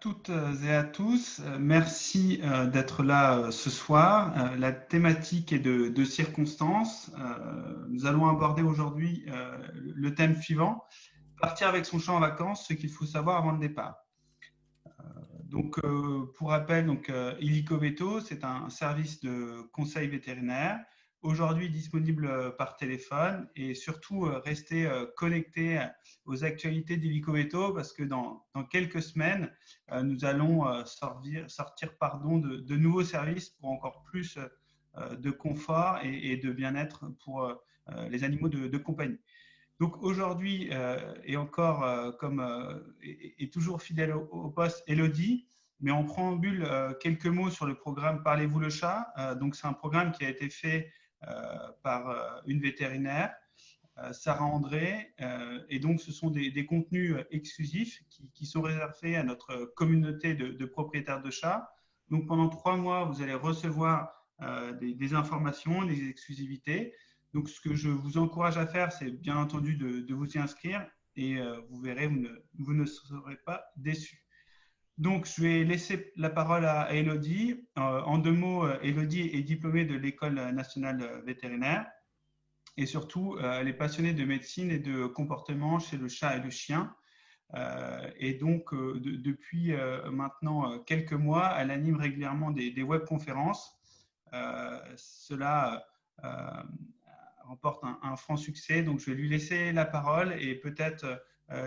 toutes et à tous. Merci d'être là ce soir. La thématique est de circonstances. Nous allons aborder aujourd'hui le thème suivant, partir avec son chat en vacances, ce qu'il faut savoir avant le départ. Pour rappel, Illico Veto, c'est un service de conseil vétérinaire, aujourd'hui disponible par téléphone, et surtout restez connectés aux actualités d'Illico Veto parce que dans quelques semaines, nous allons sortir de nouveaux services pour encore plus de confort et de bien-être pour les animaux de compagnie. Donc aujourd'hui, et encore et toujours fidèle au poste, Elodie, mais en préambule, quelques mots sur le programme Parlez-vous le chat. Donc c'est un programme qui a été fait par une vétérinaire, Sarah André, et donc ce sont des contenus exclusifs qui sont réservés à notre communauté de propriétaires de chats. Donc pendant 3 mois, vous allez recevoir des informations, des exclusivités. Donc, ce que je vous encourage à faire, c'est bien entendu de vous y inscrire et vous verrez, vous ne serez pas déçus. Donc, je vais laisser la parole à Elodie. En 2 mots, Elodie est diplômée de l'École nationale vétérinaire et surtout, elle est passionnée de médecine et de comportement chez le chat et le chien. Et donc, depuis maintenant quelques mois, elle anime régulièrement des webconférences. Cela remporte un franc succès. Donc, je vais lui laisser la parole et peut-être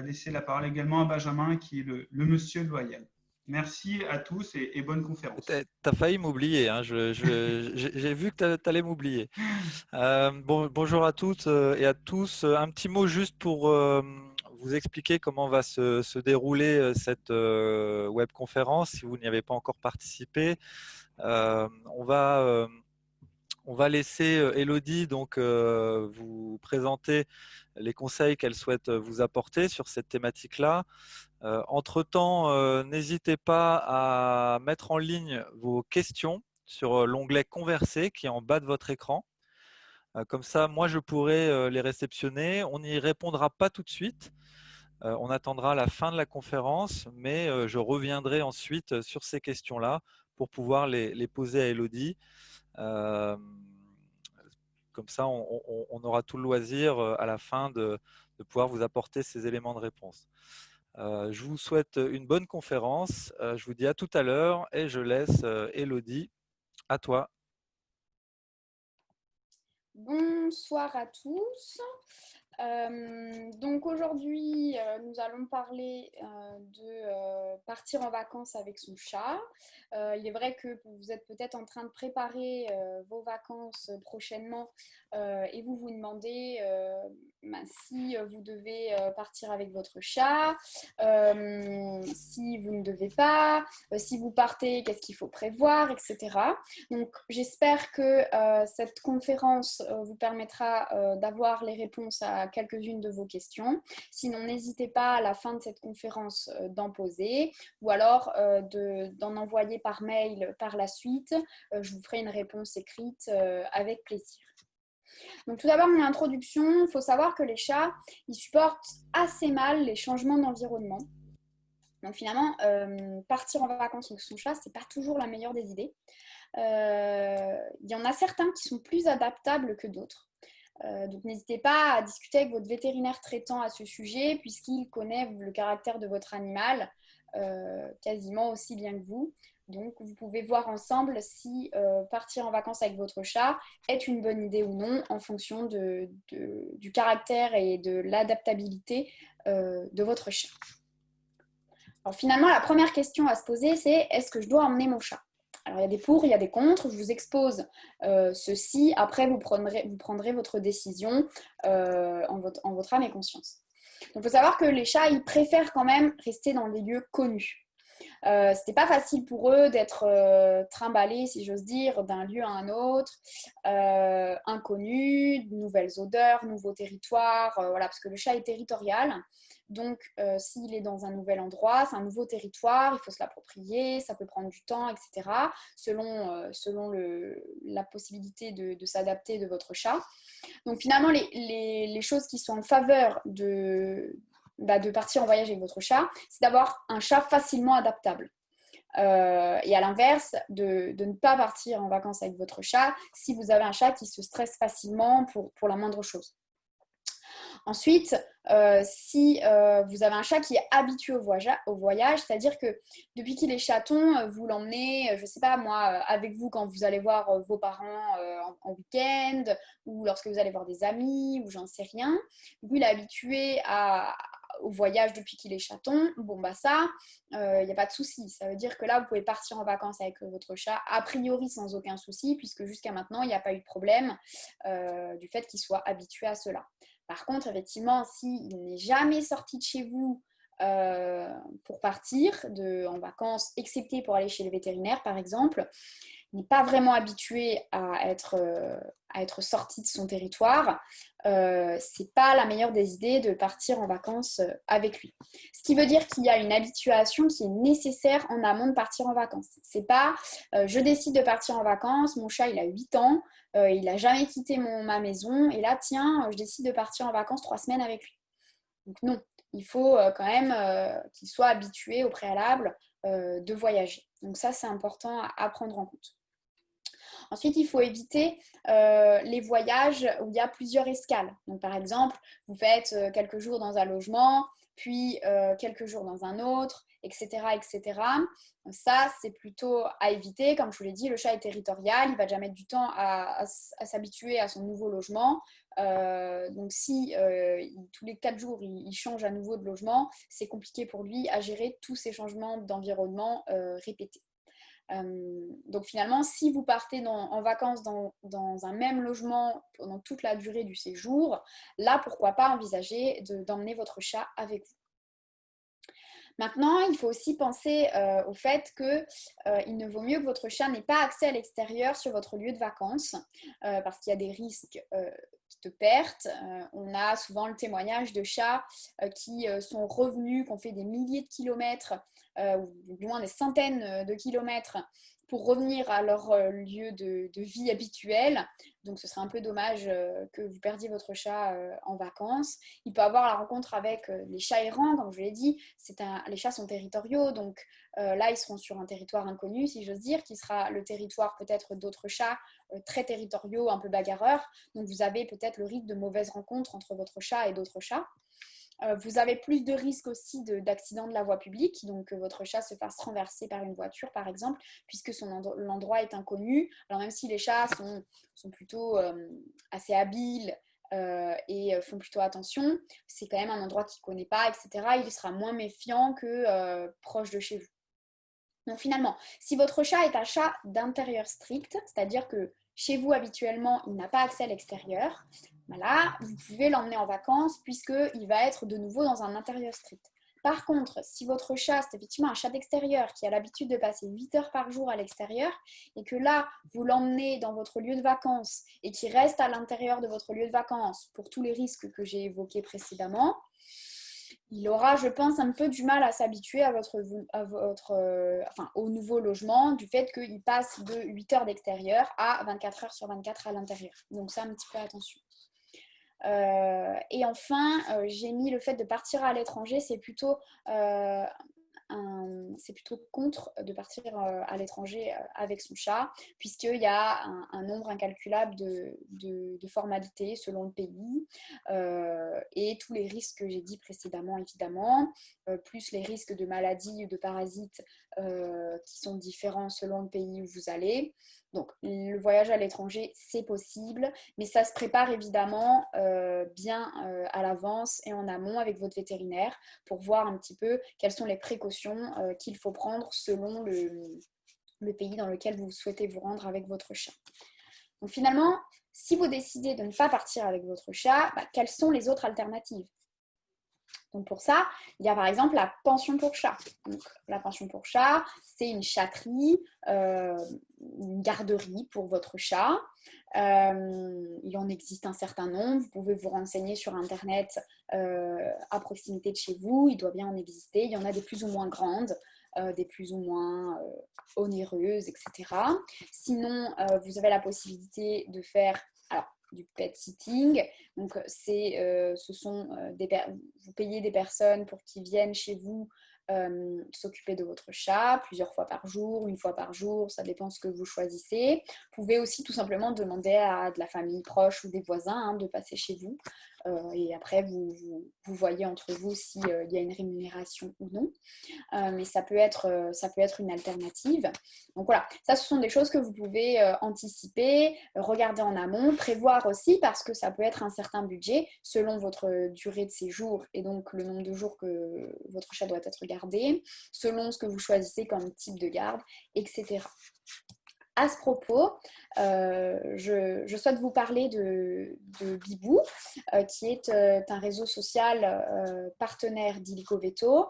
laisser la parole également à Benjamin, qui est le monsieur loyal. Merci à tous et bonne conférence. T'as failli m'oublier, hein. J'ai vu que t'allais m'oublier. Bonjour à toutes et à tous. Un petit mot juste pour vous expliquer comment va se dérouler cette webconférence si vous n'y avez pas encore participé. Euh, on va, euh, on va laisser Elodie vous présenter les conseils qu'elle souhaite vous apporter sur cette thématique-là. Entre-temps, n'hésitez pas à mettre en ligne vos questions sur l'onglet Converser qui est en bas de votre écran. Comme ça, moi, je pourrai les réceptionner. On n'y répondra pas tout de suite. On attendra la fin de la conférence, mais je reviendrai ensuite sur ces questions-là pour pouvoir les poser à Elodie. Comme ça, on aura tout le loisir à la fin de pouvoir vous apporter ces éléments de réponse. Je vous souhaite une bonne conférence. Je vous dis à tout à l'heure et je laisse Elodie. À toi. Bonsoir à tous. Donc aujourd'hui, nous allons parler de partir en vacances avec son chat. Il est vrai que vous êtes peut-être en train de préparer vos vacances prochainement et vous vous demandez si vous devez partir avec votre chat, si vous ne devez pas, si vous partez, qu'est-ce qu'il faut prévoir, etc. Donc j'espère que cette conférence vous permettra d'avoir les réponses à quelques-unes de vos questions. Sinon, n'hésitez pas à la fin de cette conférence d'en poser ou alors d'en envoyer par mail par la suite. Je vous ferai une réponse écrite avec plaisir. Donc tout d'abord, une introduction. Il faut savoir que les chats, ils supportent assez mal les changements d'environnement. Donc finalement, partir en vacances avec son chat, c'est pas toujours la meilleure des idées. Il y en a certains qui sont plus adaptables que d'autres. Donc n'hésitez pas à discuter avec votre vétérinaire traitant à ce sujet puisqu'il connaît le caractère de votre animal quasiment aussi bien que vous. Donc vous pouvez voir ensemble si partir en vacances avec votre chat est une bonne idée ou non en fonction du caractère et de l'adaptabilité de votre chat. Alors finalement, la première question à se poser, c'est est-ce que je dois emmener mon chat ? Alors, il y a des pour, il y a des contre. Je vous expose ceci. Après, vous prendrez votre décision en votre âme et conscience. Donc, il faut savoir que les chats, ils préfèrent quand même rester dans des lieux connus. C'était pas facile pour eux d'être trimballés, si j'ose dire, d'un lieu à un autre, inconnu, de nouvelles odeurs, nouveaux territoires, voilà, parce que le chat est territorial. Donc, s'il est dans un nouvel endroit, c'est un nouveau territoire, il faut se l'approprier, ça peut prendre du temps, etc., selon la possibilité de s'adapter de votre chat. Donc, finalement, les choses qui sont en faveur de partir en voyage avec votre chat, c'est d'avoir un chat facilement adaptable. Et à l'inverse, de ne pas partir en vacances avec votre chat si vous avez un chat qui se stresse facilement pour la moindre chose. Ensuite, si vous avez un chat qui est habitué au voyage, c'est-à-dire que depuis qu'il est chaton, vous l'emmenez, je ne sais pas moi, avec vous quand vous allez voir vos parents en week-end ou lorsque vous allez voir des amis ou j'en sais rien. Du coup, il est habitué au voyage depuis qu'il est chaton. Bon, bah ça, il n'y a pas de souci. Ça veut dire que là, vous pouvez partir en vacances avec votre chat, a priori sans aucun souci, puisque jusqu'à maintenant, il n'y a pas eu de problème du fait qu'il soit habitué à cela. Par contre, effectivement, s'il n'est jamais sorti de chez vous pour partir en vacances, excepté pour aller chez le vétérinaire, par exemple, n'est pas vraiment habitué à être sorti de son territoire, c'est pas la meilleure des idées de partir en vacances avec lui. Ce qui veut dire qu'il y a une habituation qui est nécessaire en amont de partir en vacances. C'est pas je décide de partir en vacances, mon chat il a 8 ans, il n'a jamais quitté ma maison et là tiens, je décide de partir en vacances 3 semaines avec lui. Donc non, il faut quand même qu'il soit habitué au préalable de voyager. Donc ça c'est important à prendre en compte. Ensuite, il faut éviter les voyages où il y a plusieurs escales. Donc, par exemple, vous faites quelques jours dans un logement, puis quelques jours dans un autre, etc., etc. Donc, ça, c'est plutôt à éviter. Comme je vous l'ai dit, le chat est territorial. Il va déjà mettre du temps à s'habituer à son nouveau logement. Donc, si tous les 4 jours, il change à nouveau de logement, c'est compliqué pour lui à gérer tous ces changements d'environnement répétés. Donc finalement, si vous partez en vacances dans un même logement pendant toute la durée du séjour, là, pourquoi pas envisager d'emmener votre chat avec vous. Maintenant, il faut aussi penser au fait qu'il ne vaut mieux que votre chat n'ait pas accès à l'extérieur sur votre lieu de vacances parce qu'il y a des risques de perte. On a souvent le témoignage de chats qui sont revenus, qui ont fait des milliers de kilomètres ou du moins des centaines de kilomètres pour revenir à leur lieu de vie habituel. Donc ce serait un peu dommage que vous perdiez votre chat en vacances. Il peut avoir la rencontre avec les chats errants, comme je l'ai dit. Les chats sont territoriaux, donc là ils seront sur un territoire inconnu, si j'ose dire, qui sera le territoire peut-être d'autres chats très territoriaux, un peu bagarreurs. Donc vous avez peut-être le risque de mauvaises rencontres entre votre chat et d'autres chats. Vous avez plus de risques aussi d'accident de la voie publique, donc que votre chat se fasse renverser par une voiture par exemple, puisque l'endroit est inconnu. Alors même si les chats sont plutôt assez habiles et font plutôt attention, c'est quand même un endroit qu'il ne connaît pas, etc. Il sera moins méfiant que proche de chez vous. Donc finalement, si votre chat est un chat d'intérieur strict, c'est-à-dire que chez vous habituellement il n'a pas accès à l'extérieur, là vous pouvez l'emmener en vacances puisqu'il va être de nouveau dans un intérieur strict. Par contre, si votre chat c'est effectivement un chat d'extérieur qui a l'habitude de passer 8 heures par jour à l'extérieur et que là vous l'emmenez dans votre lieu de vacances et qu'il reste à l'intérieur de votre lieu de vacances pour tous les risques que j'ai évoqués précédemment, il aura, je pense, un peu du mal à s'habituer au nouveau logement du fait qu'il passe de 8 heures d'extérieur à 24 heures sur 24 à l'intérieur. Donc ça, un petit peu attention. Et enfin, j'ai mis le fait de partir à l'étranger, c'est plutôt contre de partir à l'étranger avec son chat, puisqu'il y a un nombre incalculable de formalités selon le pays et tous les risques que j'ai dit précédemment, évidemment, plus les risques de maladies ou de parasites qui sont différents selon le pays où vous allez. Donc, le voyage à l'étranger, c'est possible, mais ça se prépare évidemment bien à l'avance et en amont avec votre vétérinaire pour voir un petit peu quelles sont les précautions qu'il faut prendre selon le pays dans lequel vous souhaitez vous rendre avec votre chat. Donc finalement, si vous décidez de ne pas partir avec votre chat, quelles sont les autres alternatives ? Donc pour ça, il y a par exemple la pension pour chat. Donc, la pension pour chat, c'est une chatterie, une garderie pour votre chat. Il en existe un certain nombre. Vous pouvez vous renseigner sur Internet à proximité de chez vous. Il doit bien en exister. Il y en a des plus ou moins grandes, des plus ou moins onéreuses, etc. Sinon, vous avez la possibilité de faire... Alors, du pet sitting. Donc, vous payez des personnes pour qu'ils viennent chez vous s'occuper de votre chat plusieurs fois par jour, une fois par jour, ça dépend ce que vous choisissez. Vous pouvez aussi tout simplement demander à de la famille proche ou des voisins de passer chez vous. Et après, vous voyez entre vous s'il y a une rémunération ou non. Mais ça peut être une alternative. Donc voilà, ça ce sont des choses que vous pouvez anticiper, regarder en amont, prévoir aussi parce que ça peut être un certain budget selon votre durée de séjour et donc le nombre de jours que votre chat doit être gardé, selon ce que vous choisissez comme type de garde, etc. À ce propos, je souhaite vous parler de Bibou, qui est un réseau social partenaire d'Illico Veto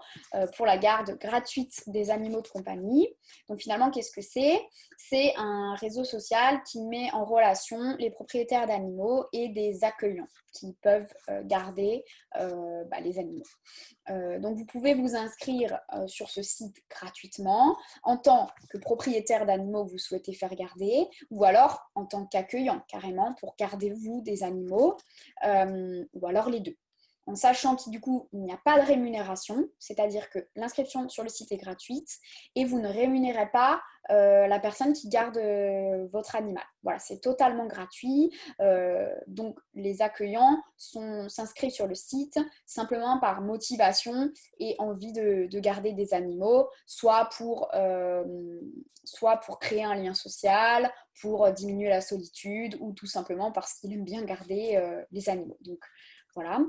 pour la garde gratuite des animaux de compagnie. Donc finalement, qu'est-ce que c'est ? C'est un réseau social qui met en relation les propriétaires d'animaux et des accueillants qui peuvent garder les animaux. Donc vous pouvez vous inscrire sur ce site gratuitement en tant que propriétaire d'animaux que vous souhaitez faire garder ou alors en tant qu'accueillant carrément pour garder vous des animaux ou alors les deux. En sachant qu'il n'y a pas de rémunération, c'est-à-dire que l'inscription sur le site est gratuite et vous ne rémunérez pas la personne qui garde votre animal. Voilà, c'est totalement gratuit. Donc, les accueillants s'inscrivent sur le site simplement par motivation et envie de garder des animaux, soit pour créer un lien social, pour diminuer la solitude ou tout simplement parce qu'ils aiment bien garder les animaux. Donc, voilà,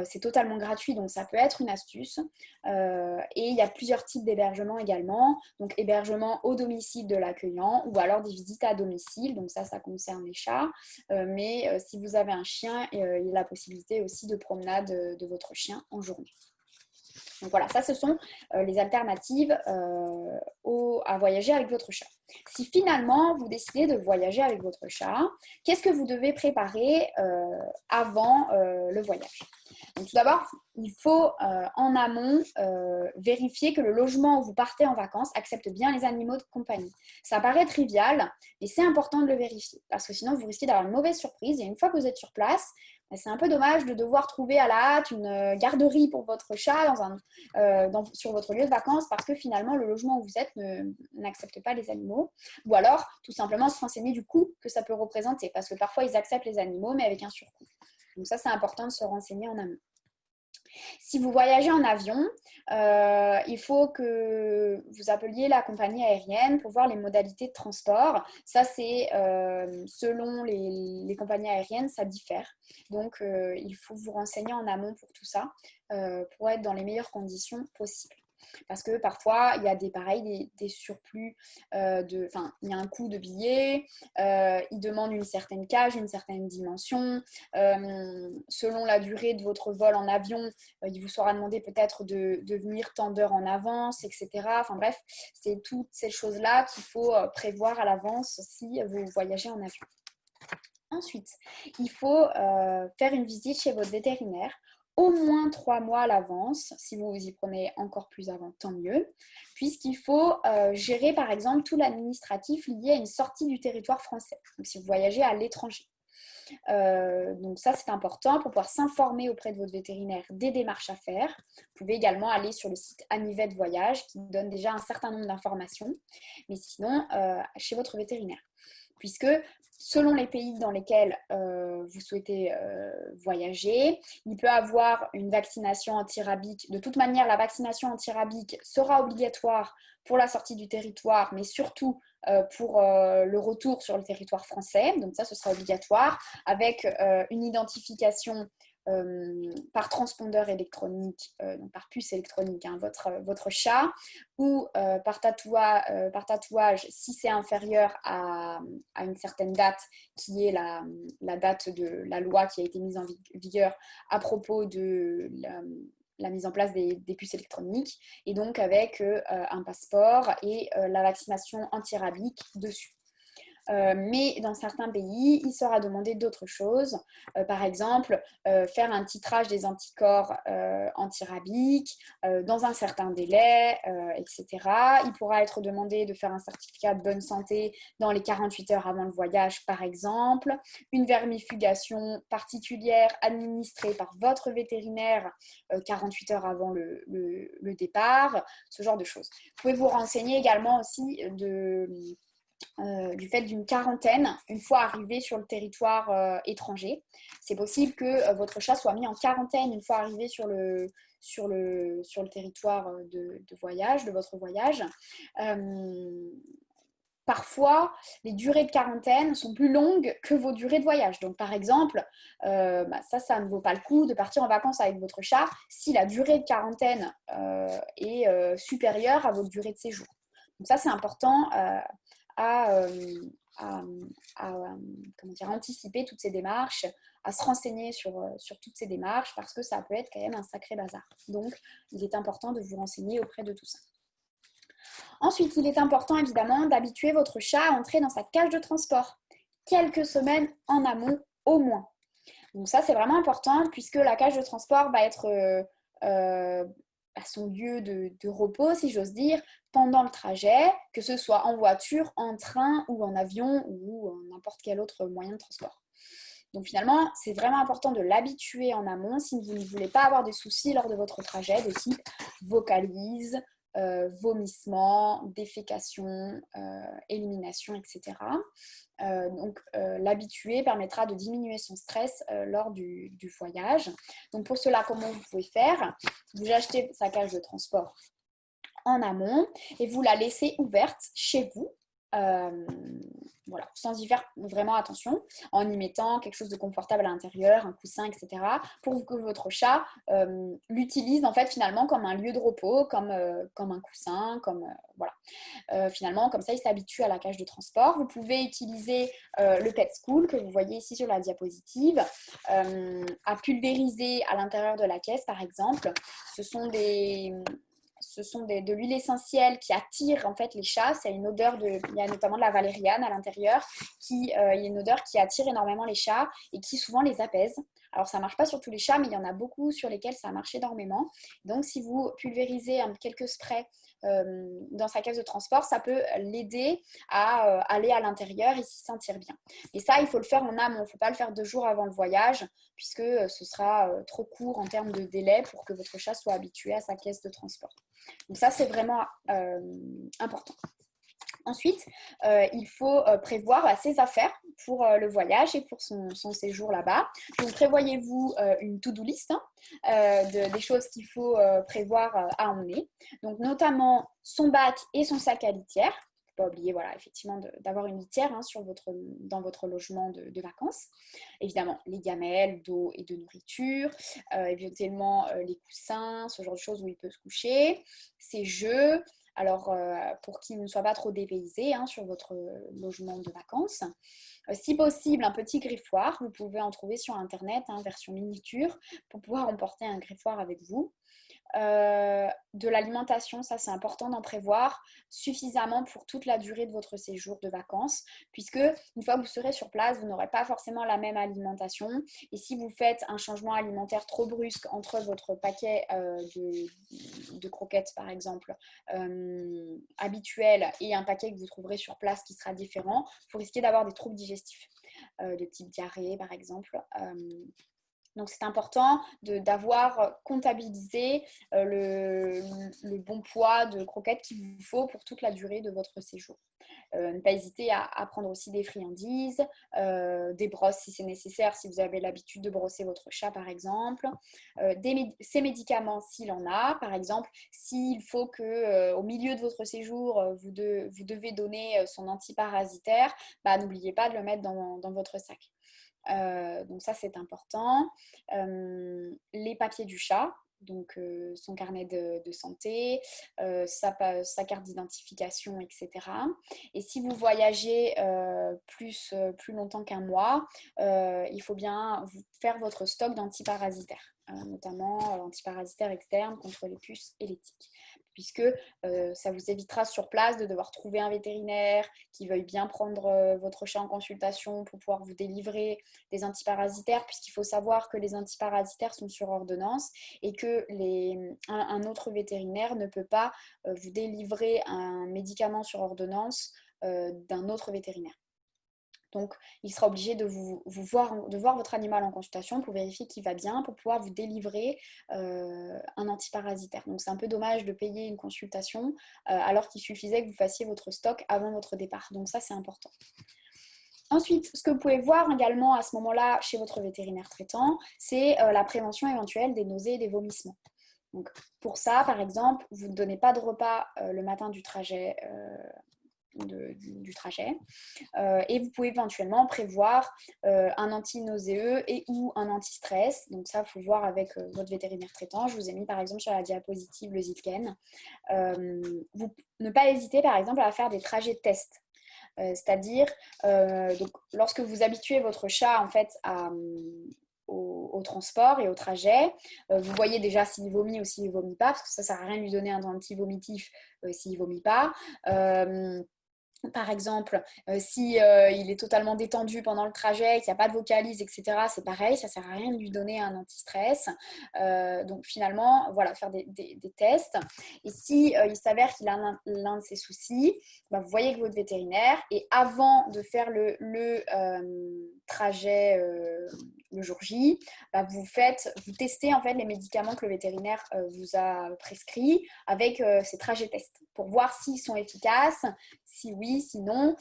c'est totalement gratuit, donc ça peut être une astuce. Et il y a plusieurs types d'hébergement également. Donc, hébergement au domicile de l'accueillant ou alors des visites à domicile. Donc, ça concerne les chats. Mais si vous avez un chien, il y a la possibilité aussi de promenade de votre chien en journée. Donc voilà, ça ce sont les alternatives à voyager avec votre chat. Si finalement vous décidez de voyager avec votre chat, qu'est-ce que vous devez préparer avant le voyage ? Donc tout d'abord, il faut en amont vérifier que le logement où vous partez en vacances accepte bien les animaux de compagnie. Ça paraît trivial, mais c'est important de le vérifier parce que sinon vous risquez d'avoir une mauvaise surprise et une fois que vous êtes sur place, c'est un peu dommage de devoir trouver à la hâte une garderie pour votre chat sur votre lieu de vacances parce que finalement le logement où vous êtes n'accepte pas les animaux. Ou alors tout simplement se renseigner du coût que ça peut représenter parce que parfois ils acceptent les animaux mais avec un surcoût. Donc ça c'est important de se renseigner en amont. Si vous voyagez en avion, il faut que vous appeliez la compagnie aérienne pour voir les modalités de transport. Ça, c'est selon les compagnies aériennes, ça diffère. Donc, il faut vous renseigner en amont pour tout ça, pour être dans les meilleures conditions possibles. Parce que parfois, il y a des surplus, il y a un coût de billet, ils demandent une certaine cage, une certaine dimension. Selon la durée de votre vol en avion, il vous sera demandé peut-être de venir tant d'heures en avance, etc. Enfin bref, c'est toutes ces choses-là qu'il faut prévoir à l'avance si vous voyagez en avion. Ensuite, il faut faire une visite chez votre vétérinaire au moins 3 mois à l'avance. Si vous vous y prenez encore plus avant, tant mieux. Puisqu'il faut gérer par exemple tout l'administratif lié à une sortie du territoire français. Donc si vous voyagez à l'étranger. Donc ça c'est important pour pouvoir s'informer auprès de votre vétérinaire des démarches à faire. Vous pouvez également aller sur le site Anivet Voyage qui donne déjà un certain nombre d'informations, mais sinon chez votre vétérinaire. Puisque selon les pays dans lesquels vous souhaitez voyager, il peut avoir une vaccination antirabique. De toute manière, la vaccination antirabique sera obligatoire pour la sortie du territoire, mais surtout pour le retour sur le territoire français. Donc ça, ce sera obligatoire avec une identification par transpondeur électronique, donc par puce électronique, hein, votre chat, ou par tatouage si c'est inférieur à une certaine date qui est la date de la loi qui a été mise en vigueur à propos de la mise en place des puces électroniques, et donc avec un passeport et la vaccination antirabique dessus. Mais dans certains pays, il sera demandé d'autres choses. Par exemple, faire un titrage des anticorps antirabiques dans un certain délai, etc. Il pourra être demandé de faire un certificat de bonne santé dans les 48 heures avant le voyage, par exemple. Une vermifugation particulière administrée par votre vétérinaire 48 heures avant le départ, ce genre de choses. Vous pouvez vous renseigner également aussi du fait d'une quarantaine une fois arrivé sur le territoire étranger. C'est possible que votre chat soit mis en quarantaine une fois arrivé sur le territoire de voyage, de votre voyage. Parfois, les durées de quarantaine sont plus longues que vos durées de voyage. Donc, par exemple, ça ne vaut pas le coup de partir en vacances avec votre chat si la durée de quarantaine est supérieure à votre durée de séjour. Donc, ça, c'est important à anticiper toutes ces démarches, à se renseigner sur toutes ces démarches parce que ça peut être quand même un sacré bazar. Donc, il est important de vous renseigner auprès de tout ça. Ensuite, il est important évidemment d'habituer votre chat à entrer dans sa cage de transport quelques semaines en amont au moins. Donc ça, c'est vraiment important puisque la cage de transport va être à son lieu de repos, si j'ose dire, pendant le trajet, que ce soit en voiture, en train ou en avion ou en n'importe quel autre moyen de transport. Donc finalement, c'est vraiment important de l'habituer en amont si vous ne voulez pas avoir de soucis lors de votre trajet de type vocalise, vomissement, défécation, élimination, etc. L'habituer permettra de diminuer son stress lors du voyage. Donc pour cela, comment vous pouvez faire? Vous achetez sa cage de transport en amont et vous la laissez ouverte chez vous. Voilà, sans y faire vraiment attention, en y mettant quelque chose de confortable à l'intérieur, un coussin, etc., pour que votre chat l'utilise en fait finalement comme un lieu de repos, comme un coussin, voilà. Finalement, comme ça, il s'habitue à la cage de transport. Vous pouvez utiliser le Pet School que vous voyez ici sur la diapositive, à pulvériser à l'intérieur de la caisse, par exemple. Ce sont de l'huile essentielle qui attire en fait les chats. Il y a notamment de la valériane à l'intérieur, il y a une odeur qui attire énormément les chats et qui souvent les apaise. Alors ça ne marche pas sur tous les chats, mais il y en a beaucoup sur lesquels ça marche énormément. Donc si vous pulvérisez quelques sprays dans sa caisse de transport, ça peut l'aider à aller à l'intérieur et s'y sentir bien. Et ça, il faut le faire en amont. Il ne faut pas le faire 2 jours avant le voyage, puisque ce sera trop court en termes de délai pour que votre chat soit habitué à sa caisse de transport. Donc ça, c'est vraiment important. Ensuite, il faut prévoir ses affaires pour le voyage et pour son séjour là-bas. Donc, prévoyez-vous une to-do list des choses qu'il faut prévoir à emmener. Donc, notamment son bac et son sac à litière. Pas oublier, voilà, effectivement, d'avoir une litière dans votre logement de vacances. Évidemment, les gamelles d'eau et de nourriture, éventuellement les coussins, ce genre de choses où il peut se coucher, ses jeux. Alors, pour qu'il ne soit pas trop dépaysé sur votre logement de vacances. Si possible, un petit griffoir. Vous pouvez en trouver sur Internet, version miniature, pour pouvoir emporter un griffoir avec vous. De l'alimentation, ça c'est important d'en prévoir suffisamment pour toute la durée de votre séjour de vacances, puisque une fois que vous serez sur place, vous n'aurez pas forcément la même alimentation, et si vous faites un changement alimentaire trop brusque entre votre paquet de croquettes par exemple habituel et un paquet que vous trouverez sur place qui sera différent, vous risquez d'avoir des troubles digestifs de type diarrhée par exemple. Donc, c'est important d'avoir comptabilisé le bon poids de croquettes qu'il vous faut pour toute la durée de votre séjour. Ne pas hésiter à prendre aussi des friandises, des brosses si c'est nécessaire, si vous avez l'habitude de brosser votre chat par exemple, ses médicaments s'il en a, par exemple, s'il faut qu'au milieu de votre séjour, vous devez donner son antiparasitaire, n'oubliez pas de le mettre dans votre sac. Donc ça c'est important. Les papiers du chat, donc son carnet de santé, sa carte d'identification, etc. Et si vous voyagez plus longtemps qu'1 mois, il faut bien faire votre stock d'antiparasitaires, notamment antiparasitaires externes contre les puces et les tiques, puisque ça vous évitera sur place de devoir trouver un vétérinaire qui veuille bien prendre votre chat en consultation pour pouvoir vous délivrer des antiparasitaires, puisqu'il faut savoir que les antiparasitaires sont sur ordonnance et que un autre vétérinaire ne peut pas vous délivrer un médicament sur ordonnance d'un autre vétérinaire. Donc, il sera obligé de voir votre animal en consultation pour vérifier qu'il va bien, pour pouvoir vous délivrer un antiparasitaire. Donc, c'est un peu dommage de payer une consultation alors qu'il suffisait que vous fassiez votre stock avant votre départ. Donc, ça, c'est important. Ensuite, ce que vous pouvez voir également à ce moment-là chez votre vétérinaire traitant, c'est la prévention éventuelle des nausées et des vomissements. Donc, pour ça, par exemple, vous ne donnez pas de repas le matin du trajet. Et vous pouvez éventuellement prévoir un anti-nauséeux et ou un anti-stress. Donc ça, il faut voir avec votre vétérinaire traitant. Je vous ai mis par exemple sur la diapositive le Zitken. Ne pas hésiter par exemple à faire des trajets de test. C'est-à-dire, donc, lorsque vous habituez votre chat en fait au transport et au trajet, vous voyez déjà s'il vomit ou s'il ne vomit pas, parce que ça ne sert à rien de lui donner un anti-vomitif s'il ne vomit pas. Par exemple, si il est totalement détendu pendant le trajet, qu'il n'y a pas de vocalise, etc., c'est pareil, ça ne sert à rien de lui donner un anti-stress. Donc finalement, voilà, faire des tests. Et si il s'avère qu'il a l'un de ces soucis, bah, vous voyez avec votre vétérinaire et avant de faire le trajet le jour J, bah, vous testez en fait les médicaments que le vétérinaire vous a prescrits avec ces trajets tests pour voir s'ils sont efficaces. Si oui, sinon,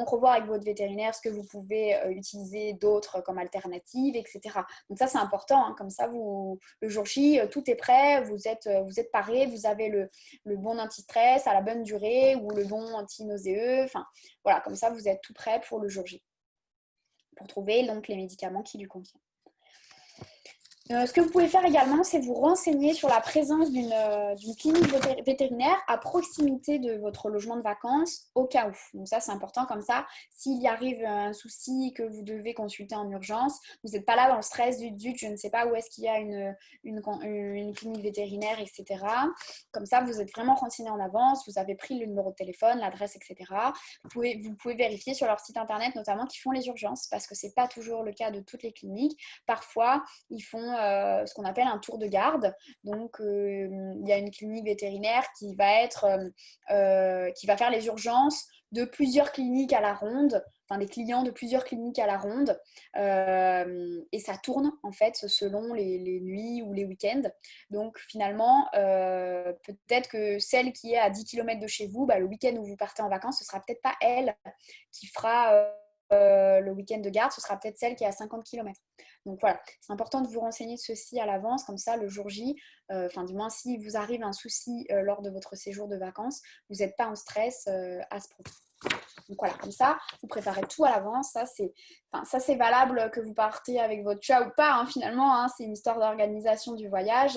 revoir avec votre vétérinaire ce que vous pouvez utiliser d'autres comme alternative, etc. Donc ça, c'est important. Hein. Comme ça, le jour J, tout est prêt, vous êtes paré, vous avez le bon anti-stress à la bonne durée ou le bon anti-nauséeux. Enfin, voilà, comme ça, vous êtes tout prêt pour le jour J, pour trouver donc les médicaments qui lui conviennent. Ce que vous pouvez faire également, c'est vous renseigner sur la présence d'une clinique vétérinaire à proximité de votre logement de vacances au cas où. Donc ça, c'est important comme ça. S'il y arrive un souci que vous devez consulter en urgence, vous n'êtes pas là dans le stress du je ne sais pas où est-ce qu'il y a une clinique vétérinaire, etc. Comme ça, vous êtes vraiment renseigné en avance, vous avez pris le numéro de téléphone, l'adresse, etc. Vous pouvez vérifier sur leur site internet notamment qu'ils font les urgences parce que ce n'est pas toujours le cas de toutes les cliniques. Parfois, ils font ce qu'on appelle un tour de garde. Donc, il y a une clinique vétérinaire qui va faire les urgences de plusieurs cliniques à la ronde, enfin des clients de plusieurs cliniques à la ronde. Et ça tourne en fait selon les nuits ou les week-ends. Donc, finalement, peut-être que celle qui est à 10 km de chez vous, bah, le week-end où vous partez en vacances, ce ne sera peut-être pas elle qui fera le week-end de garde, ce sera peut-être celle qui est à 50 km. Donc voilà, c'est important de vous renseigner de ceci à l'avance, comme ça le jour J, du moins si vous arrive un souci lors de votre séjour de vacances, vous n'êtes pas en stress à ce propos. Donc voilà, comme ça, vous préparez tout à l'avance. Ça, c'est valable que vous partiez avec votre chat ou pas, hein, finalement. Hein, c'est une histoire d'organisation du voyage,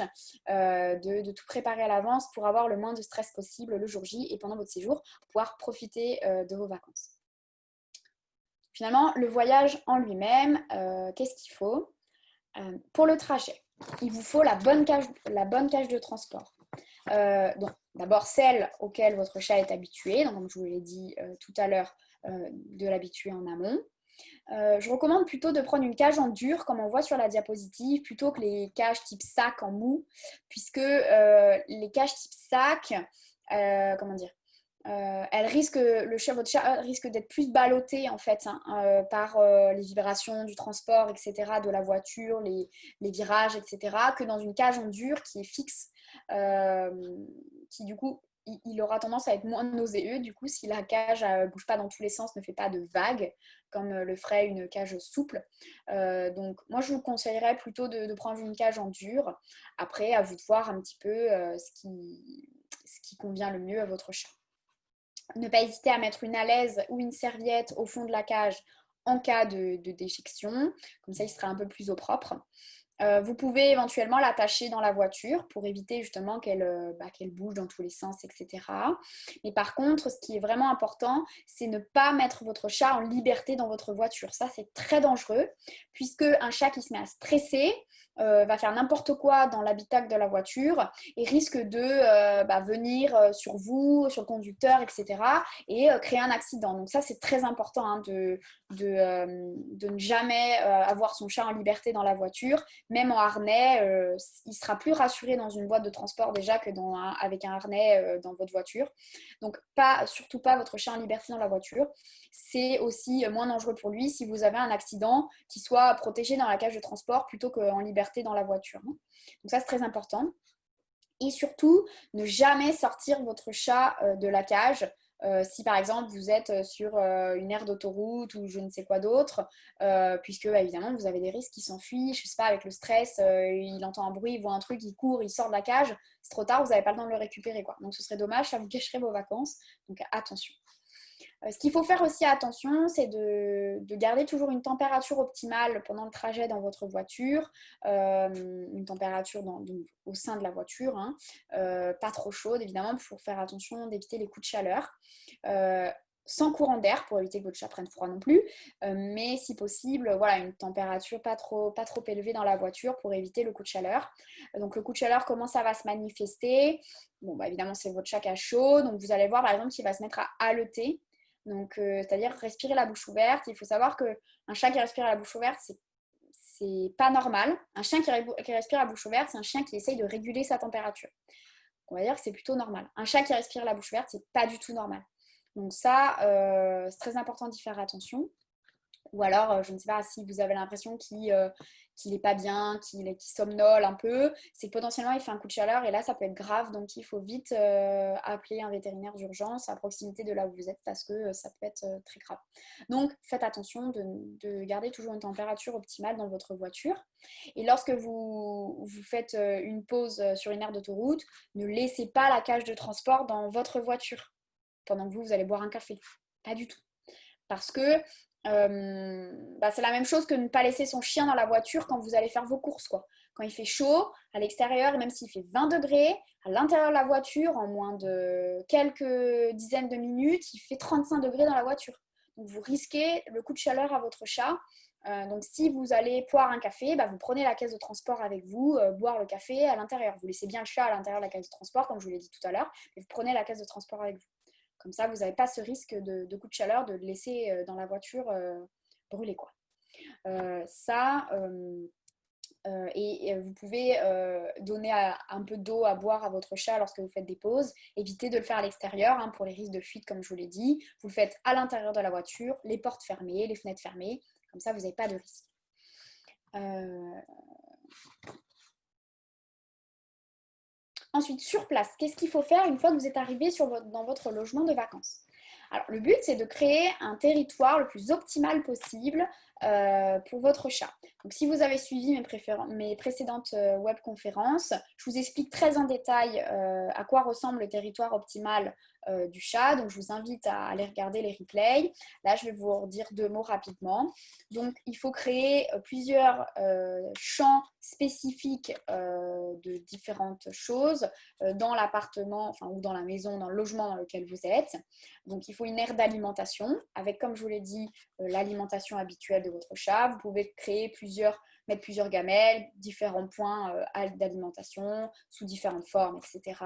de tout préparer à l'avance pour avoir le moins de stress possible le jour J et pendant votre séjour, pour pouvoir profiter de vos vacances. Finalement, le voyage en lui-même, qu'est-ce qu'il faut pour le trajet? Il vous faut la bonne cage de transport. Donc, d'abord, celle auquel votre chat est habitué. Donc, comme je vous l'ai dit tout à l'heure, de l'habituer en amont. Je recommande plutôt de prendre une cage en dur, comme on voit sur la diapositive, plutôt que les cages type sac en mou, puisque les cages type sac, votre chat risque d'être plus ballotté en fait par les vibrations du transport, etc., de la voiture, les virages, etc., que dans une cage en dur qui est fixe, qui du coup il aura tendance à être moins nauséeux du coup si la cage ne bouge pas dans tous les sens, ne fait pas de vagues comme le ferait une cage souple. Donc moi je vous conseillerais plutôt de prendre une cage en dur. Après, à vous de voir un petit peu ce qui convient le mieux à votre chat. Ne pas hésiter à mettre une alaise ou une serviette au fond de la cage en cas de déjection. Comme ça, il sera un peu plus au propre. Vous pouvez éventuellement l'attacher dans la voiture pour éviter justement qu'elle bouge dans tous les sens, etc. Mais par contre, ce qui est vraiment important, c'est ne pas mettre votre chat en liberté dans votre voiture. Ça, c'est très dangereux puisque un chat qui se met à stresser va faire n'importe quoi dans l'habitacle de la voiture et risque de venir sur vous, sur le conducteur, etc. et créer un accident. Donc ça, c'est très important hein, de ne jamais avoir son chat en liberté dans la voiture. Même en harnais, il sera plus rassuré dans une boîte de transport déjà que avec un harnais dans votre voiture. Donc surtout pas votre chat en liberté dans la voiture. C'est aussi moins dangereux pour lui si vous avez un accident qui soit protégé dans la cage de transport plutôt qu'en liberté dans la voiture. Donc ça, c'est très important. Et surtout, ne jamais sortir votre chat de la cage. Si par exemple vous êtes sur une aire d'autoroute ou je ne sais quoi d'autre, puisque évidemment vous avez des risques qui s'enfuient, je ne sais pas, avec le stress, il entend un bruit, il voit un truc, il court, il sort de la cage, c'est trop tard, vous n'avez pas le temps de le récupérer, quoi. Donc ce serait dommage, ça vous gâcherait vos vacances, donc attention. Ce qu'il faut faire aussi attention, c'est de garder toujours une température optimale pendant le trajet dans votre voiture, une température au sein de la voiture, hein, pas trop chaude évidemment pour faire attention d'éviter les coups de chaleur. Sans courant d'air pour éviter que votre chat prenne froid non plus, mais si possible, voilà, une température pas trop élevée dans la voiture pour éviter le coup de chaleur. Donc le coup de chaleur, comment ça va se manifester? Bon, évidemment, c'est votre chat qui a chaud, donc vous allez voir par exemple qu'il va se mettre à haleter. Donc, c'est-à-dire respirer la bouche ouverte. Il faut savoir qu'un chat qui respire à la bouche ouverte, c'est pas normal. Un chien qui respire à la bouche ouverte, c'est un chien qui essaye de réguler sa température. On va dire que c'est plutôt normal. Un chat qui respire à la bouche ouverte, c'est pas du tout normal. Donc ça, c'est très important d'y faire attention. Ou alors, je ne sais pas si vous avez l'impression qu'il n'est pas bien, qu'il somnole un peu, c'est que potentiellement il fait un coup de chaleur et là ça peut être grave, donc il faut vite appeler un vétérinaire d'urgence à proximité de là où vous êtes parce que ça peut être très grave. Donc faites attention de garder toujours une température optimale dans votre voiture. Et lorsque vous faites une pause sur une aire d'autoroute, ne laissez pas la cage de transport dans votre voiture pendant que vous allez boire un café. Pas du tout. Parce que c'est la même chose que ne pas laisser son chien dans la voiture quand vous allez faire vos courses, quoi. Quand il fait chaud, à l'extérieur, même s'il fait 20 degrés, à l'intérieur de la voiture, en moins de quelques dizaines de minutes, il fait 35 degrés dans la voiture. Donc vous risquez le coup de chaleur à votre chat. Donc si vous allez boire un café, vous prenez la caisse de transport avec vous, boire le café à l'intérieur. Vous laissez bien le chat à l'intérieur de la caisse de transport, comme je vous l'ai dit tout à l'heure, et vous prenez la caisse de transport avec vous. Comme ça, vous n'avez pas ce risque de coup de chaleur, de le laisser dans la voiture brûler, quoi. Et vous pouvez donner un peu d'eau à boire à votre chat lorsque vous faites des pauses. Évitez de le faire à l'extérieur hein, pour les risques de fuite, comme je vous l'ai dit. Vous le faites à l'intérieur de la voiture, les portes fermées, les fenêtres fermées. Comme ça, vous n'avez pas de risque. Ensuite, sur place, qu'est-ce qu'il faut faire une fois que vous êtes arrivé dans votre logement de vacances? Alors, le but, c'est de créer un territoire le plus optimal possible pour votre chat. Donc, si vous avez suivi mes précédentes webconférences, je vous explique très en détail à quoi ressemble le territoire optimal du chat. Donc, je vous invite à aller regarder les replays. Là, je vais vous redire 2 mots rapidement. Donc, il faut créer plusieurs champs spécifiques de différentes choses dans l'appartement, ou dans la maison, dans le logement dans lequel vous êtes. Donc, il faut une aire d'alimentation avec, comme je vous l'ai dit, l'alimentation habituelle de votre chat. Vous pouvez mettre plusieurs gamelles, différents points d'alimentation sous différentes formes, etc.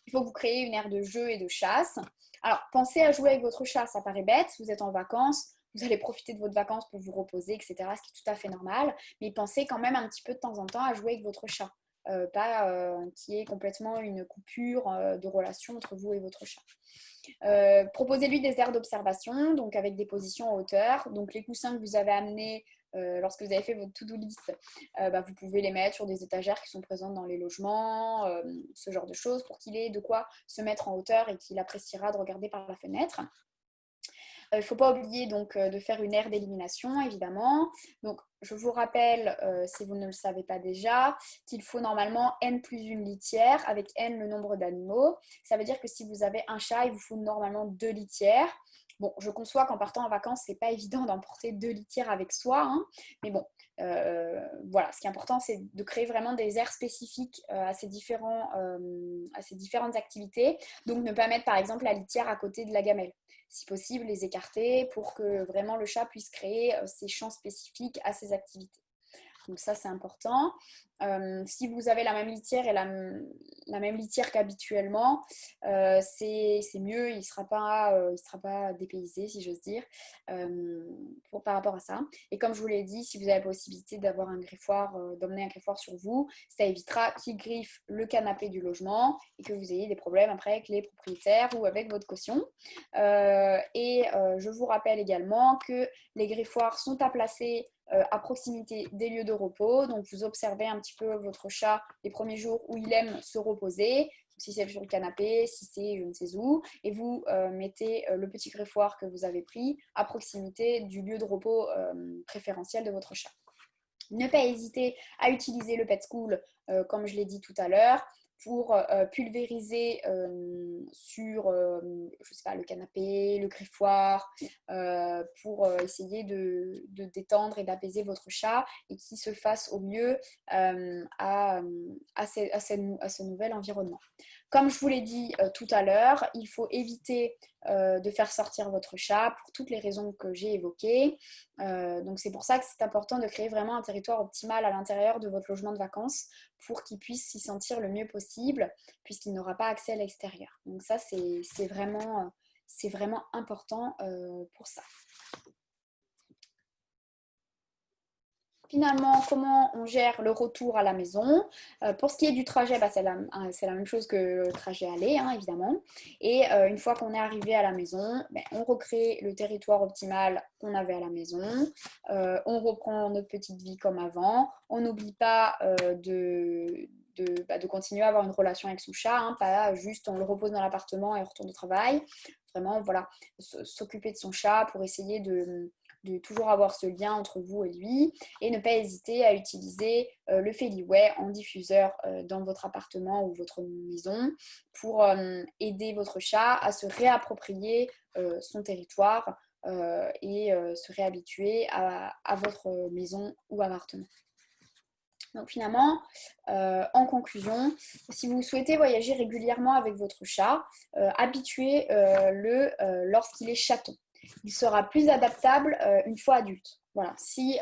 Il faut que vous créez une aire de jeu et de chasse. Alors, pensez à jouer avec votre chat, ça paraît bête, vous êtes en vacances, vous allez profiter de votre vacances pour vous reposer, etc., ce qui est tout à fait normal, mais pensez quand même un petit peu de temps en temps à jouer avec votre chat. Pas qu'il y ait complètement une coupure de relation entre vous et votre chat. Proposez-lui des aires d'observation, donc avec des positions en hauteur. Donc les coussins que vous avez amenés lorsque vous avez fait votre to-do list, vous pouvez les mettre sur des étagères qui sont présentes dans les logements, ce genre de choses, pour qu'il ait de quoi se mettre en hauteur et qu'il appréciera de regarder par la fenêtre. Il ne faut pas oublier donc de faire une aire d'élimination, évidemment. Donc, je vous rappelle, si vous ne le savez pas déjà, qu'il faut normalement N plus une litière, avec N le nombre d'animaux. Ça veut dire que si vous avez un chat, il vous faut normalement 2 litières. Bon, je conçois qu'en partant en vacances, c'est pas évident d'emporter 2 litières avec soi, hein, mais bon, voilà, ce qui est important, c'est de créer vraiment des aires spécifiques à ces différentes activités. Donc, ne pas mettre par exemple la litière à côté de la gamelle. Si possible, les écarter pour que vraiment le chat puisse créer ses champs spécifiques à ces activités. Donc ça, c'est important. Si vous avez la même litière et la même litière qu'habituellement, c'est mieux, il ne sera pas dépaysé, si j'ose dire, par rapport à ça. Et comme je vous l'ai dit, si vous avez la possibilité d'avoir un griffoir, d'emmener un griffoir sur vous, ça évitera qu'il griffe le canapé du logement et que vous ayez des problèmes après avec les propriétaires ou avec votre caution. Je vous rappelle également que les griffoirs sont à placer à proximité des lieux de repos. Donc, vous observez un petit peu votre chat les premiers jours où il aime se reposer. Si c'est sur le canapé, si c'est je ne sais où. Et vous mettez le petit griffoir que vous avez pris à proximité du lieu de repos préférentiel de votre chat. Ne pas hésiter à utiliser le Pet School, comme je l'ai dit tout à l'heure, pour pulvériser sur je sais pas, le canapé, le griffoir, pour essayer de détendre et d'apaiser votre chat et qu'il se fasse au mieux à ce nouvel environnement. Comme je vous l'ai dit tout à l'heure, il faut éviter de faire sortir votre chat pour toutes les raisons que j'ai évoquées. Donc c'est pour ça que c'est important de créer vraiment un territoire optimal à l'intérieur de votre logement de vacances pour qu'il puisse s'y sentir le mieux possible puisqu'il n'aura pas accès à l'extérieur. Donc ça, c'est vraiment important pour ça. Finalement, comment on gère le retour à la maison? Pour ce qui est du trajet, c'est la même chose que le trajet aller, hein, évidemment. Et une fois qu'on est arrivé à la maison, on recrée le territoire optimal qu'on avait à la maison. On reprend notre petite vie comme avant. On n'oublie pas de continuer à avoir une relation avec son chat, hein, pas juste on le repose dans l'appartement et on retourne au travail. Vraiment, voilà, s'occuper de son chat pour essayer de toujours avoir ce lien entre vous et lui et ne pas hésiter à utiliser le Feliway en diffuseur dans votre appartement ou votre maison pour aider votre chat à se réapproprier son territoire et se réhabituer à votre maison ou appartement. Donc finalement, en conclusion, si vous souhaitez voyager régulièrement avec votre chat, habituez-le lorsqu'il est chaton. Il sera plus adaptable une fois adulte. Voilà. Si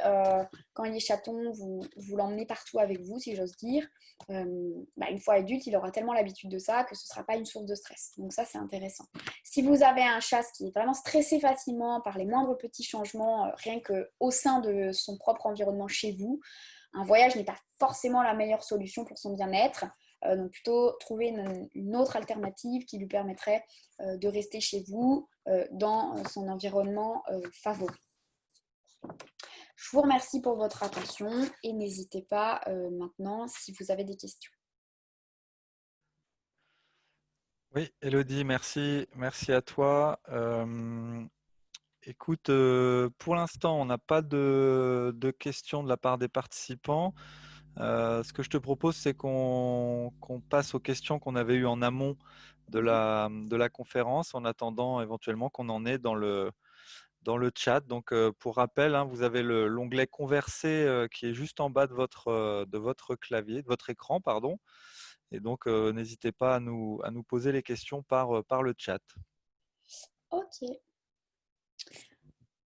quand il est chaton, vous l'emmenez partout avec vous, si j'ose dire, une fois adulte, il aura tellement l'habitude de ça que ce ne sera pas une source de stress. Donc ça, c'est intéressant. Si vous avez un chat qui est vraiment stressé facilement par les moindres petits changements, rien qu'au sein de son propre environnement chez vous, un voyage n'est pas forcément la meilleure solution pour son bien-être. Donc plutôt trouver une autre alternative qui lui permettrait de rester chez vous dans son environnement favori. Je vous remercie pour votre attention et n'hésitez pas maintenant si vous avez des questions. Oui, Elodie, merci à toi. Écoute, pour l'instant, on n'a pas de questions de la part des participants. Ce que je te propose, c'est qu'on passe aux questions qu'on avait eues en amont de la conférence, en attendant éventuellement qu'on en ait dans le chat. Donc, pour rappel, hein, vous avez l'onglet Converser qui est juste en bas de votre clavier, de votre écran, pardon. Et donc, n'hésitez pas à nous poser les questions par le chat. Ok.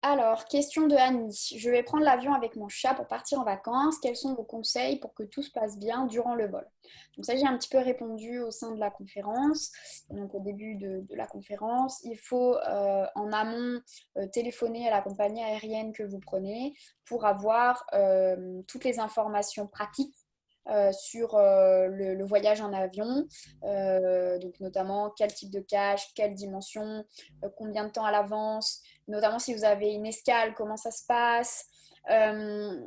Alors, question de Annie. Je vais prendre l'avion avec mon chat pour partir en vacances. Quels sont vos conseils pour que tout se passe bien durant le vol? Donc ça, j'ai un petit peu répondu au sein de la conférence. Donc au début de la conférence, il faut en amont téléphoner à la compagnie aérienne que vous prenez pour avoir toutes les informations pratiques sur le voyage en avion, donc notamment quel type de cage, quelle dimension, combien de temps à l'avance, notamment si vous avez une escale, comment ça se passe.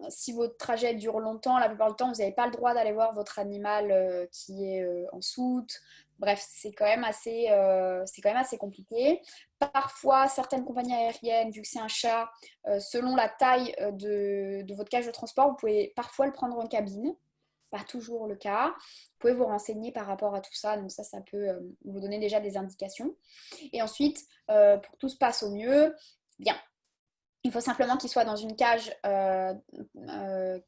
Si votre trajet dure longtemps, la plupart du temps, vous n'avez pas le droit d'aller voir votre animal qui est en soute. Bref, c'est quand même assez compliqué. Parfois, certaines compagnies aériennes, vu que c'est un chat, selon la taille de votre cage de transport, vous pouvez parfois le prendre en cabine. pas toujours le cas. Vous pouvez vous renseigner par rapport à tout ça, donc ça peut vous donner déjà des indications. Et ensuite, pour que tout se passe au mieux, bien, il faut simplement qu'il soit dans une cage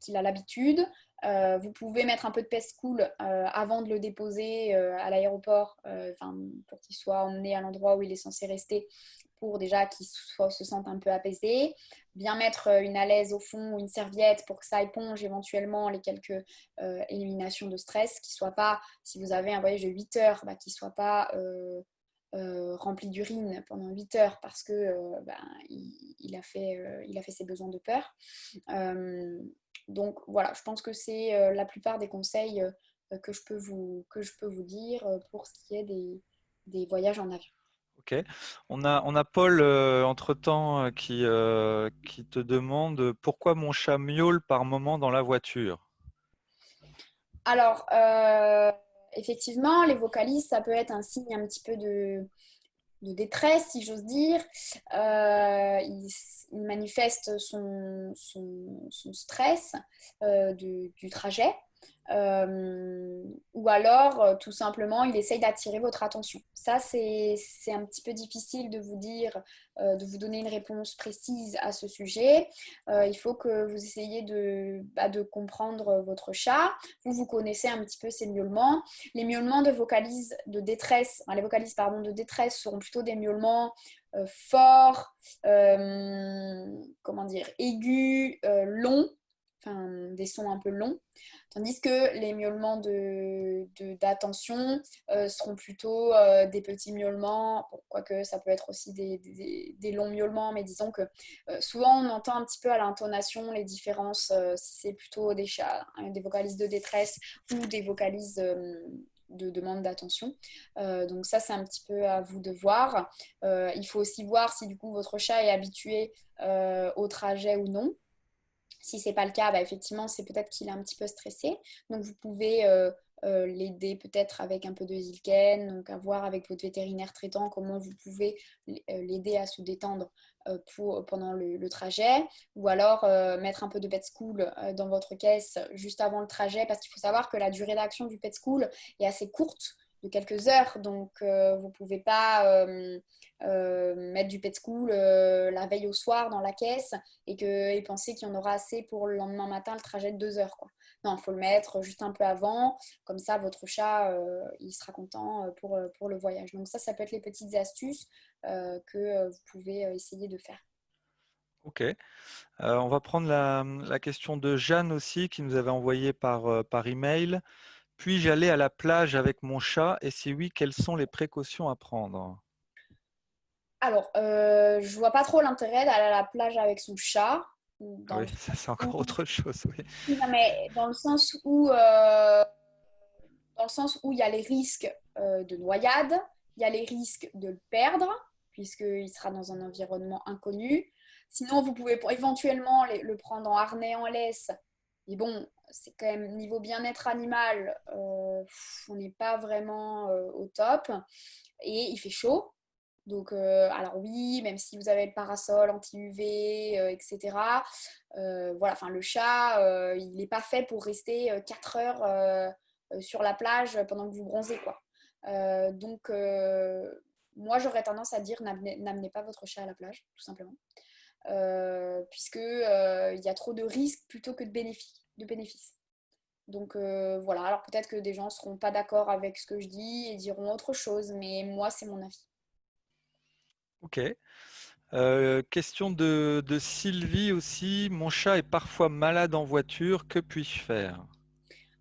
qu'il a l'habitude. Vous pouvez mettre un peu de pescool avant de le déposer à l'aéroport, pour qu'il soit emmené à l'endroit où il est censé rester, pour déjà qu'il se sente un peu apaisé. Bien mettre une alaise au fond ou une serviette pour que ça éponge éventuellement les quelques éliminations de stress, qu'il ne soit pas, si vous avez un voyage de 8 heures, qu'il ne soit pas rempli d'urine pendant 8 heures parce que il a fait ses besoins de peur. Donc voilà, je pense que c'est la plupart des conseils que je peux vous dire pour ce qui est des voyages en avion. Ok. On a Paul, entre-temps, qui te demande pourquoi mon chat miaule par moment dans la voiture. Alors, effectivement, les vocalises, ça peut être un signe un petit peu de détresse, si j'ose dire. Il manifeste son stress du trajet. Ou alors, tout simplement, il essaye d'attirer votre attention. Ça, c'est un petit peu difficile de vous dire, de vous donner une réponse précise à ce sujet. Il faut que vous essayiez de comprendre votre chat. Vous connaissez un petit peu ses miaulements. Les miaulements de vocalises de détresse, les vocalises de détresse seront plutôt des miaulements forts, aigus, longs, des sons un peu longs. Tandis que les miaulements d'attention seront plutôt des petits miaulements, quoique ça peut être aussi des longs miaulements, mais disons que souvent on entend un petit peu à l'intonation les différences, si c'est plutôt des chats, des vocalises de détresse ou des vocalises de demande d'attention. Donc ça, c'est un petit peu à vous de voir. Il faut aussi voir si du coup votre chat est habitué au trajet ou non. Si ce n'est pas le cas, effectivement, c'est peut-être qu'il est un petit peu stressé. Donc, vous pouvez l'aider peut-être avec un peu de Zilken, donc à voir avec votre vétérinaire traitant comment vous pouvez l'aider à se détendre pendant le trajet. Ou alors mettre un peu de Pet School dans votre caisse juste avant le trajet, parce qu'il faut savoir que la durée d'action du Pet School est assez courte, de quelques heures, donc vous ne pouvez pas mettre du Pet School la veille au soir dans la caisse et penser qu'il y en aura assez pour le lendemain matin le trajet de 2 heures, quoi. Non, il faut le mettre juste un peu avant, comme ça votre chat il sera content pour le voyage. Donc ça peut être les petites astuces que vous pouvez essayer de faire. Ok. On va prendre la question de Jeanne aussi, qui nous avait envoyé par email. Puis-je aller à la plage avec mon chat? Et si oui, quelles sont les précautions à prendre? Alors, je vois pas trop l'intérêt d'aller à la plage avec son chat. Ah Dans oui, le ça c'est sens encore autre chose. Oui. Oui, non, mais dans le sens où il y a les risques de noyade, il y a les risques de le perdre, puisqu'il sera dans un environnement inconnu. Sinon, vous pouvez éventuellement le prendre en harnais en laisse. Mais bon, c'est quand même niveau bien-être animal, on n'est pas vraiment au top. Et il fait chaud. Donc, alors oui, même si vous avez le parasol anti-UV, etc. Voilà, enfin le chat, il n'est pas fait pour rester 4 heures sur la plage pendant que vous bronzez, quoi. Donc, moi, j'aurais tendance à dire n'amenez pas votre chat à la plage, tout simplement. Puisque il y a trop de risques plutôt que de bénéfices. Donc voilà, alors peut-être que des gens ne seront pas d'accord avec ce que je dis et diront autre chose, mais moi, c'est mon avis. Ok. Question de Sylvie aussi. Mon chat est parfois malade en voiture. Que puis-je faire?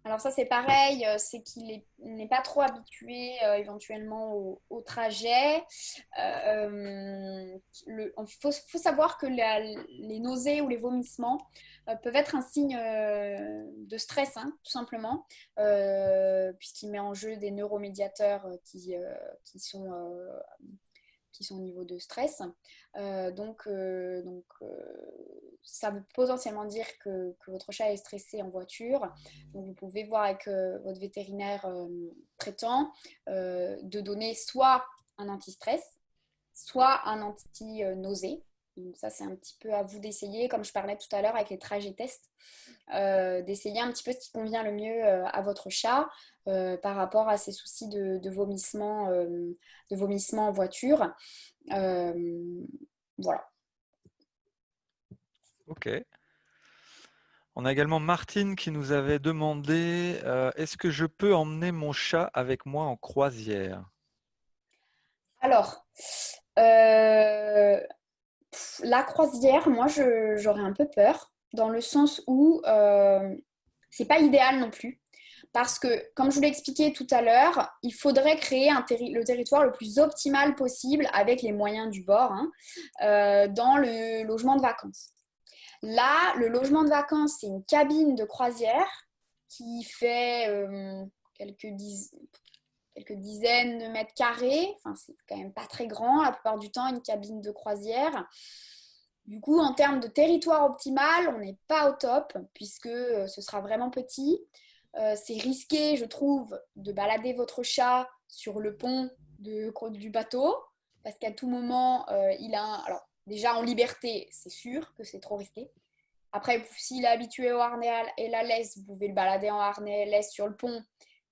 Alors ça, c'est pareil, c'est qu'il n'est pas trop habitué éventuellement au trajet. Il faut savoir que les nausées ou les vomissements peuvent être un signe de stress, hein, tout simplement, puisqu'il met en jeu des neuromédiateurs qui sont au niveau de stress. Ça veut potentiellement dire que votre chat est stressé en voiture. Donc, vous pouvez voir avec votre vétérinaire traitant de donner soit un anti-stress, soit un anti-nausée. Donc ça, c'est un petit peu à vous d'essayer, comme je parlais tout à l'heure avec les trajets tests, d'essayer un petit peu ce qui convient le mieux à votre chat par rapport à ses soucis de vomissement en voiture. Voilà. Ok. On a également Martine qui nous avait demandé est-ce que je peux emmener mon chat avec moi en croisière? Alors, la croisière, moi, j'aurais un peu peur, dans le sens où c'est pas idéal non plus. Parce que, comme je vous l'ai expliqué tout à l'heure, il faudrait créer le territoire le plus optimal possible avec les moyens du bord dans le logement de vacances. Là, le logement de vacances, c'est une cabine de croisière qui fait quelques dizaines de mètres carrés. Enfin, c'est quand même pas très grand la plupart du temps, une cabine de croisière. Du coup, en termes de territoire optimal, on n'est pas au top puisque ce sera vraiment petit. C'est risqué, je trouve, de balader votre chat sur le pont du bateau parce qu'à tout moment, il a Alors, déjà en liberté, c'est sûr que c'est trop risqué. Après, s'il est habitué au harnais et la laisse, vous pouvez le balader en harnais et laisse sur le pont.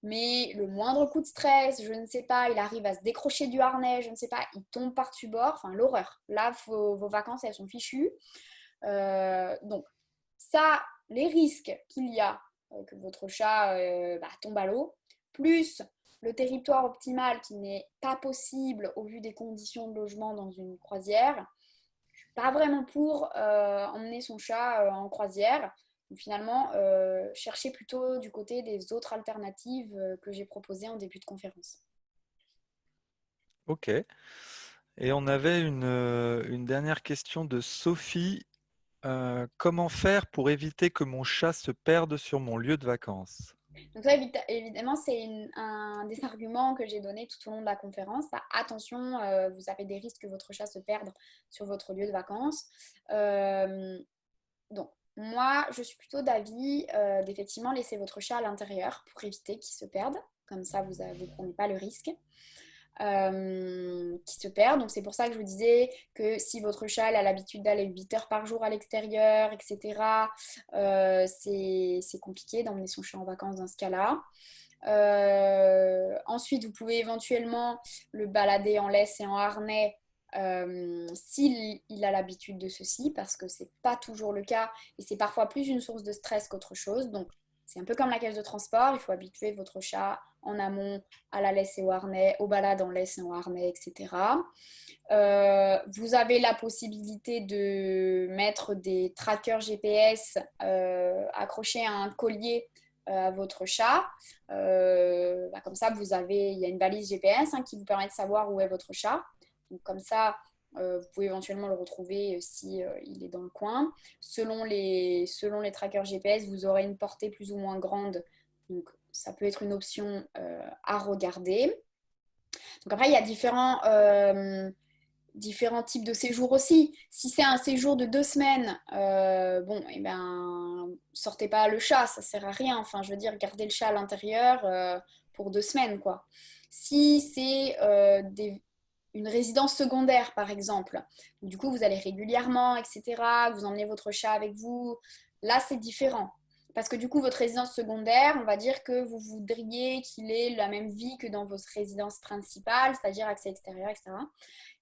Mais le moindre coup de stress, je ne sais pas, il arrive à se décrocher du harnais, je ne sais pas, il tombe par-dessus bord, enfin l'horreur. Là, vos vacances, elles sont fichues. Donc, ça, les risques qu'il y a que votre chat tombe à l'eau, plus le territoire optimal qui n'est pas possible au vu des conditions de logement dans une croisière, je suis pas vraiment pour emmener son chat en croisière. Donc, finalement, cherchez plutôt du côté des autres alternatives que j'ai proposées en début de conférence. Ok. Et on avait une dernière question de Sophie. Comment faire pour éviter que mon chat se perde sur mon lieu de vacances? Donc ça, évidemment, c'est un des arguments que j'ai donné tout au long de la conférence. Attention, vous avez des risques que votre chat se perde sur votre lieu de vacances. Donc, moi, je suis plutôt d'avis d'effectivement laisser votre chat à l'intérieur pour éviter qu'il se perde. Comme ça, vous ne prenez pas le risque qui se perd. Donc c'est pour ça que je vous disais que si votre chat a l'habitude d'aller 8 heures par jour à l'extérieur, etc., c'est compliqué d'emmener son chat en vacances dans ce cas-là. Ensuite, vous pouvez éventuellement le balader en laisse et en harnais s'il a l'habitude de ceci, parce que c'est pas toujours le cas et c'est parfois plus une source de stress qu'autre chose. Donc, c'est un peu comme la cage de transport, il faut habituer votre chat en amont à la laisse et au harnais, aux balades en laisse et en harnais, etc. Vous avez la possibilité de mettre des trackers GPS accrochés à un collier à votre chat. Comme ça, il y a une balise GPS qui vous permet de savoir où est votre chat. Donc, comme ça, vous pouvez éventuellement le retrouver si il est dans le coin. Selon les trackers GPS, vous aurez une portée plus ou moins grande. Donc, ça peut être une option à regarder. Donc après, il y a différents types de séjours aussi. Si c'est un séjour de 2 semaines, sortez pas le chat, ça sert à rien. Enfin, je veux dire, gardez le chat à l'intérieur pour 2 semaines, quoi. Si c'est une résidence secondaire, par exemple, du coup, vous allez régulièrement, etc., vous emmenez votre chat avec vous, là, c'est différent. Parce que du coup, votre résidence secondaire, on va dire que vous voudriez qu'il ait la même vie que dans votre résidence principale, c'est-à-dire accès extérieur, etc.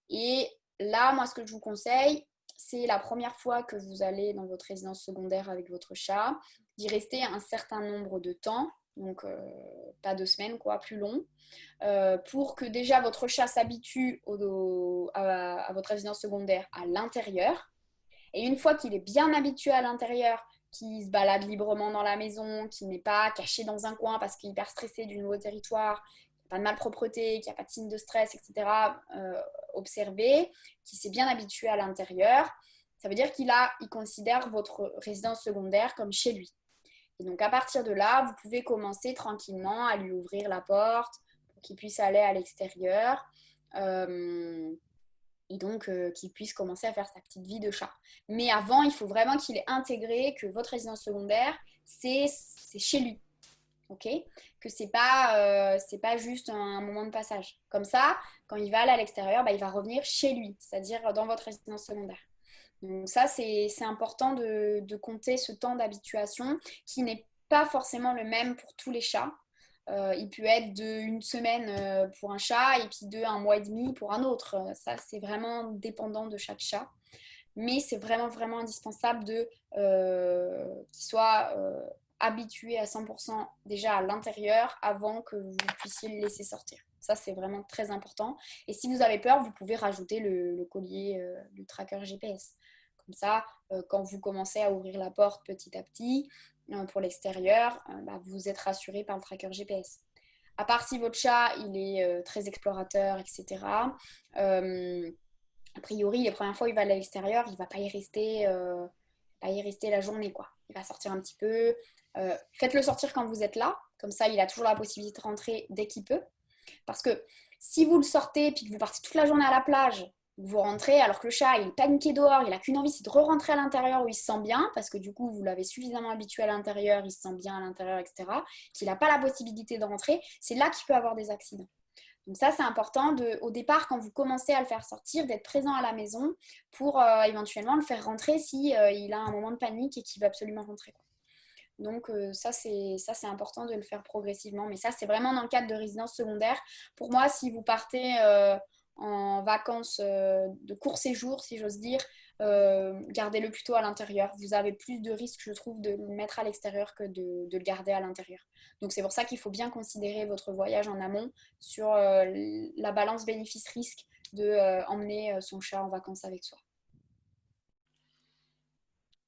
Et là, moi, ce que je vous conseille, c'est la première fois que vous allez dans votre résidence secondaire avec votre chat, d'y rester un certain nombre de temps, donc pas 2 semaines, quoi, plus long, pour que déjà votre chat s'habitue à votre résidence secondaire à l'intérieur. Et une fois qu'il est bien habitué à l'intérieur, qu'il se balade librement dans la maison, qu'il n'est pas caché dans un coin parce qu'il est hyper stressé du nouveau territoire, pas de malpropreté, qu'il n'y a pas de signe de stress, etc., observé, qu'il s'est bien habitué à l'intérieur, ça veut dire qu'il considère votre résidence secondaire comme chez lui. Et donc à partir de là, vous pouvez commencer tranquillement à lui ouvrir la porte pour qu'il puisse aller à l'extérieur. Et donc qu'il puisse commencer à faire sa petite vie de chat. Mais avant, il faut vraiment qu'il ait intégré que votre résidence secondaire, c'est chez lui. Ok, que c'est pas juste un moment de passage. Comme ça, quand il va aller à l'extérieur, il va revenir chez lui, c'est-à-dire dans votre résidence secondaire. Donc ça, c'est important de compter ce temps d'habituation qui n'est pas forcément le même pour tous les chats. Il peut être d'une semaine pour un chat et puis de un mois et demi pour un autre. Ça, c'est vraiment dépendant de chaque chat. Mais c'est vraiment, vraiment indispensable qu'il soit habitué à 100% déjà à l'intérieur avant que vous puissiez le laisser sortir. Ça, c'est vraiment très important. Et si vous avez peur, vous pouvez rajouter le collier du tracker GPS. Comme ça, quand vous commencez à ouvrir la porte petit à petit pour l'extérieur, vous êtes rassuré par le tracker GPS. À part si votre chat il est très explorateur, etc. A priori, les premières fois où il va à l'extérieur, il ne va pas y rester la journée, quoi. Il va sortir un petit peu. Faites-le sortir quand vous êtes là. Comme ça, il a toujours la possibilité de rentrer dès qu'il peut. Parce que si vous le sortez et que vous partez toute la journée à la plage, vous rentrez alors que le chat il est paniqué dehors, il n'a qu'une envie, c'est de re-rentrer à l'intérieur où il se sent bien, parce que du coup, vous l'avez suffisamment habitué à l'intérieur, il se sent bien à l'intérieur, etc., qu'il n'a pas la possibilité de rentrer, c'est là qu'il peut avoir des accidents. Donc ça, c'est important au départ, quand vous commencez à le faire sortir, d'être présent à la maison pour éventuellement le faire rentrer si il a un moment de panique et qu'il veut absolument rentrer, quoi. Donc ça, c'est important de le faire progressivement. Mais ça, c'est vraiment dans le cadre de résidence secondaire. Pour moi, si vous partez en vacances de court séjour, si j'ose dire, gardez-le plutôt à l'intérieur. Vous avez plus de risques, je trouve, de le mettre à l'extérieur que de le garder à l'intérieur. Donc c'est pour ça qu'il faut bien considérer votre voyage en amont sur la balance bénéfice-risque de emmener son chat en vacances avec soi.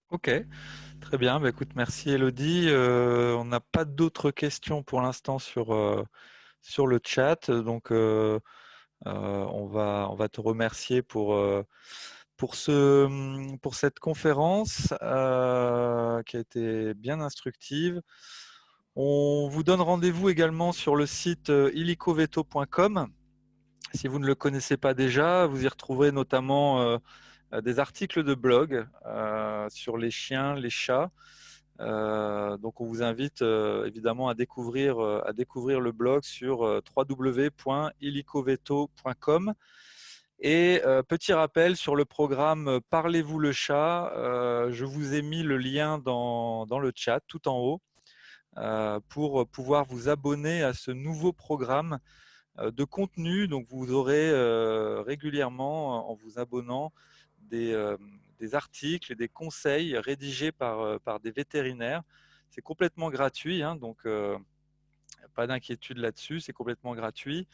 Ok, très bien. Bah, écoute, merci Elodie. On n'a pas d'autres questions pour l'instant sur le chat. Donc, on va te remercier pour cette conférence qui a été bien instructive. On vous donne rendez-vous également sur le site illicoveto.com. Si vous ne le connaissez pas déjà, vous y retrouverez notamment des articles de blog sur les chiens, les chats. Donc on vous invite évidemment à découvrir le blog sur www.illicoveto.com. Et petit rappel sur le programme Parlez-vous le chat, je vous ai mis le lien dans le chat tout en haut pour pouvoir vous abonner à ce nouveau programme de contenu. Donc vous aurez régulièrement, en vous abonnant, des articles et des conseils rédigés par des vétérinaires. C'est complètement gratuit, hein, donc pas d'inquiétude là-dessus, c'est complètement gratuit.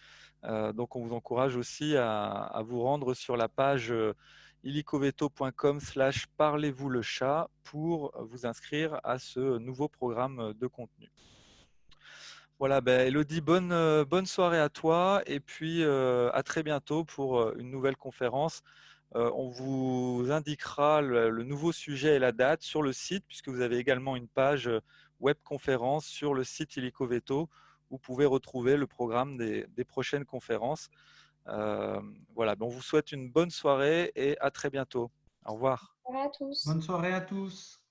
Donc on vous encourage aussi à vous rendre sur la page illicoveto.com/parlez-vous le chat pour vous inscrire à ce nouveau programme de contenu. Voilà, ben, Elodie, bonne soirée à toi et puis à très bientôt pour une nouvelle conférence. On vous indiquera le nouveau sujet et la date sur le site, puisque vous avez également une page web conférence sur le site Illico Veto où vous pouvez retrouver le programme des prochaines conférences. Voilà, ben, on vous souhaite une bonne soirée et à très bientôt. Au revoir. Au revoir à tous. Bonne soirée à tous.